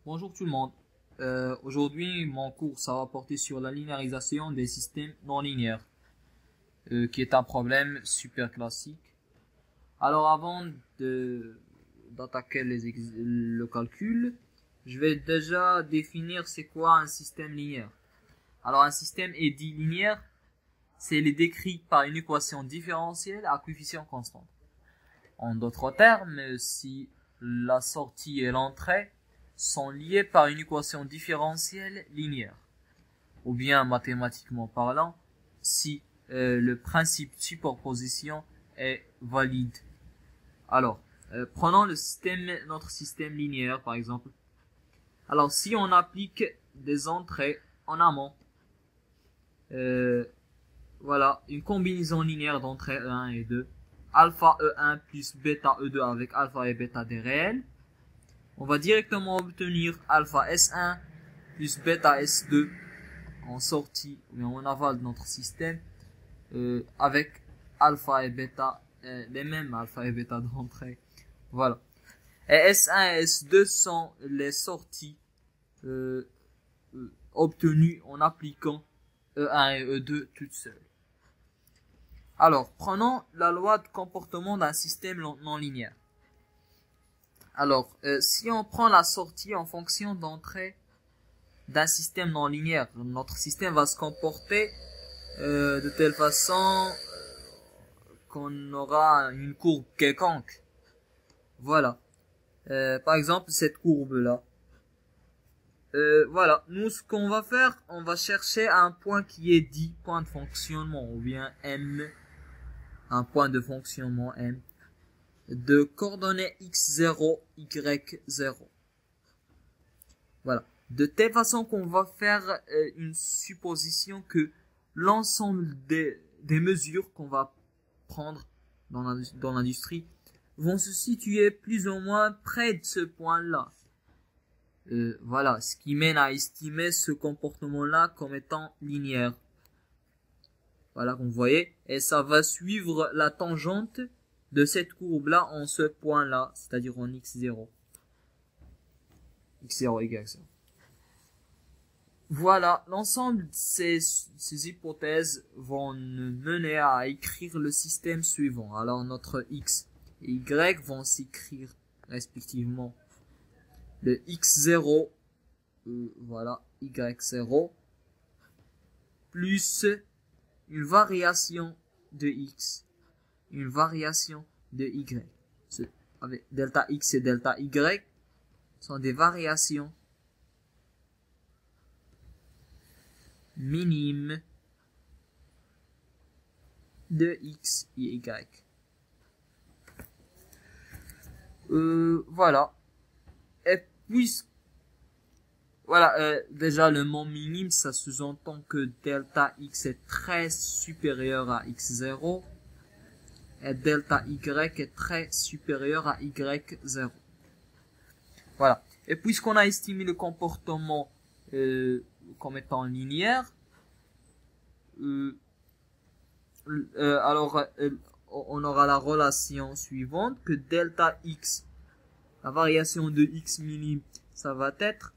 Bonjour tout le monde. Aujourd'hui, mon cours ça va porter sur la linéarisation des systèmes non linéaires, qui est un problème super classique. Alors avant d'attaquer le calcul, je vais déjà définir c'est quoi un système linéaire. Alors un système est dit linéaire, c'est décrit par une équation différentielle à coefficient constant. En d'autres termes, si la sortie et l'entrée sont liés par une équation différentielle linéaire, ou bien mathématiquement parlant, si le principe de superposition est valide. Alors, prenons notre système linéaire par exemple. Alors, si on applique des entrées en amont, voilà, une combinaison linéaire d'entrées E1 et 2, alpha E1 plus bêta E2 avec alpha et bêta des réels, on va directement obtenir alpha S1 plus bêta S2 en sortie ou en aval de notre système, avec alpha et bêta, les mêmes alpha et bêta d'entrée. Voilà. Et S1 et S2 sont les sorties obtenues en appliquant E1 et E2 toutes seules. Alors, prenons la loi de comportement d'un système non linéaire. Alors, si on prend la sortie en fonction d'entrée d'un système non linéaire, notre système va se comporter de telle façon qu'on aura une courbe quelconque. Voilà. Par exemple, cette courbe-là. Voilà. Nous, ce qu'on va faire, on va chercher un point qui est dit point de fonctionnement, ou bien M, un point de fonctionnement M, de coordonnées x0, y0. Voilà. De telle façon qu'on va faire une supposition que l'ensemble des mesures qu'on va prendre dans l'industrie vont se situer plus ou moins près de ce point-là. Voilà, ce qui mène à estimer ce comportement-là comme étant linéaire. Voilà, comme vous voyez, et ça va suivre la tangente de cette courbe-là en ce point-là, c'est-à-dire en x0. x0, y0. Voilà, l'ensemble de ces hypothèses vont nous mener à écrire le système suivant. Alors, notre x et y vont s'écrire respectivement le x0, voilà, y0, plus une variation de x, une variation de y. Avec delta x et delta y sont des variations minimes de x et y. Voilà. Et puis, voilà, déjà le mot minime, ça sous-entend que delta x est très supérieur à x0 et delta y est très supérieur à y0. Voilà. Et puisqu'on a estimé le comportement comme étant linéaire, alors on aura la relation suivante que delta x, la variation de x minime, ça va être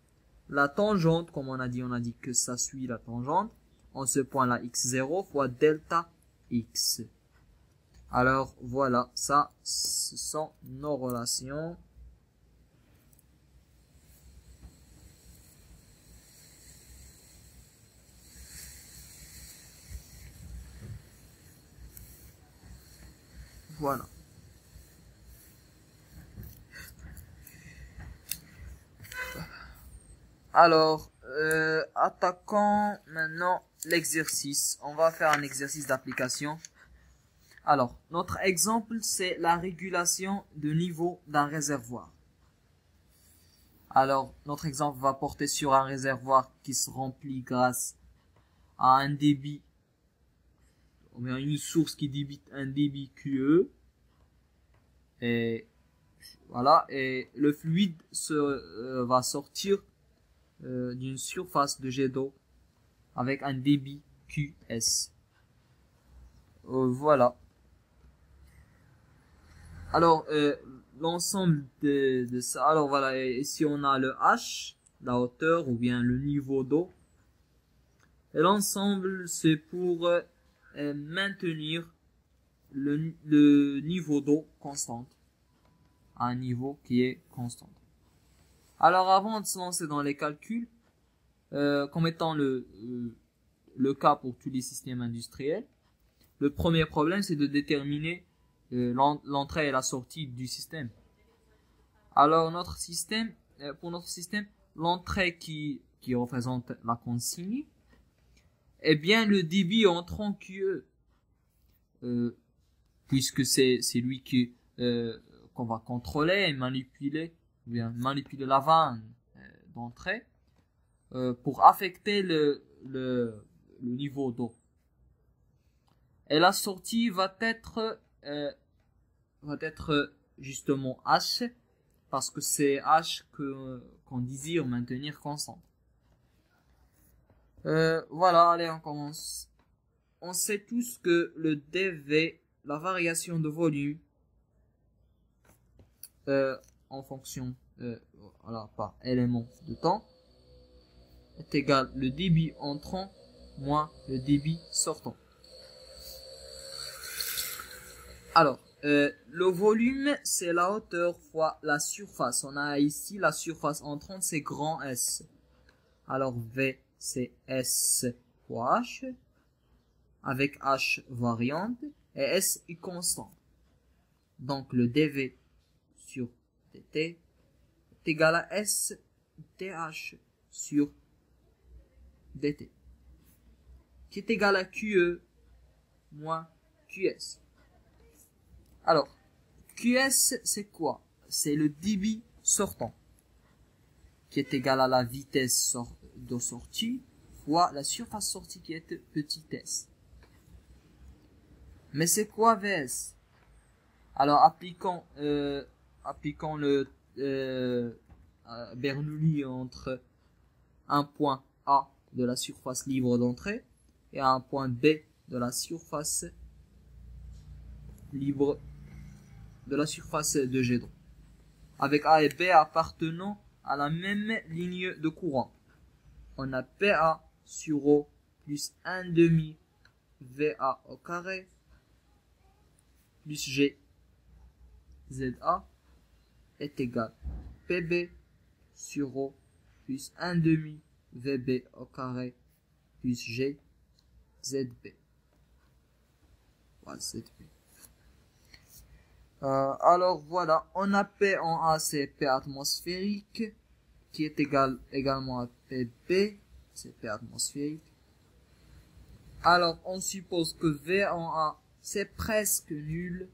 la tangente, comme on a dit que ça suit la tangente, en ce point-là x0 fois delta x. Alors voilà, ça, ce sont nos relations. Voilà. Alors, attaquons maintenant l'exercice. On va faire un exercice d'application. Alors, notre exemple, c'est la régulation de niveau d'un réservoir. Alors, notre exemple va porter sur un réservoir qui se remplit grâce à un débit, ou bien une source qui débite un débit QE. Et voilà, et le fluide va sortir d'une surface de jet d'eau avec un débit QS. Voilà. Alors, l'ensemble de ça, alors voilà, ici on a le H, la hauteur ou bien le niveau d'eau. Et l'ensemble, c'est pour maintenir le niveau d'eau constante, à un niveau qui est constant. Alors avant de se lancer dans les calculs, comme étant le cas pour tous les systèmes industriels, le premier problème c'est de déterminer l'entrée et la sortie du système. Alors pour notre système, l'entrée qui représente la consigne, est bien le débit entrant QE, puisque c'est lui qu'on va contrôler et manipuler la vanne d'entrée pour affecter le niveau d'eau. Et la sortie va être justement H, parce que c'est H qu'on désire maintenir constante. Voilà, allez, on commence. On sait tous que le dV, la variation de volume, en fonction, par élément de temps, est égal le débit entrant moins le débit sortant. Alors, le volume, c'est la hauteur fois la surface. On a ici la surface entrante, c'est grand S. Alors, V, c'est S fois H, avec H variante, et S est constant. Donc, le dV sur dt est égal à S dH sur dt, qui est égal à QE moins QS. Alors, QS, c'est quoi? C'est le débit sortant, qui est égal à la vitesse de sortie fois la surface sortie qui est petit s. Mais c'est quoi Vs? Alors, appliquons le Bernoulli entre un point A de la surface libre d'entrée et un point B de la surface libre de la surface de jet d'eau, avec A et B appartenant à la même ligne de courant. On a PA sur O plus 1 demi VA au carré plus G ZA est égal PB sur O plus 1 demi VB au carré plus G ZB. Voilà, ZB. Alors voilà, on a P en A, c'est P atmosphérique, qui est égal également à PB, c'est P atmosphérique. Alors on suppose que V en A, c'est presque nul.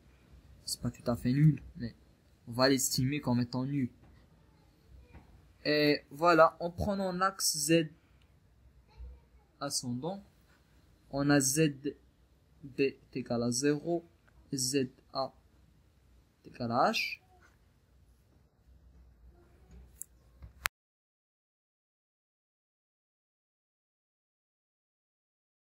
C'est pas tout à fait nul, mais on va l'estimer comme étant nul. Et voilà, en prenant l'axe Z ascendant, on a ZB est égal à 0, ZA est égal à H.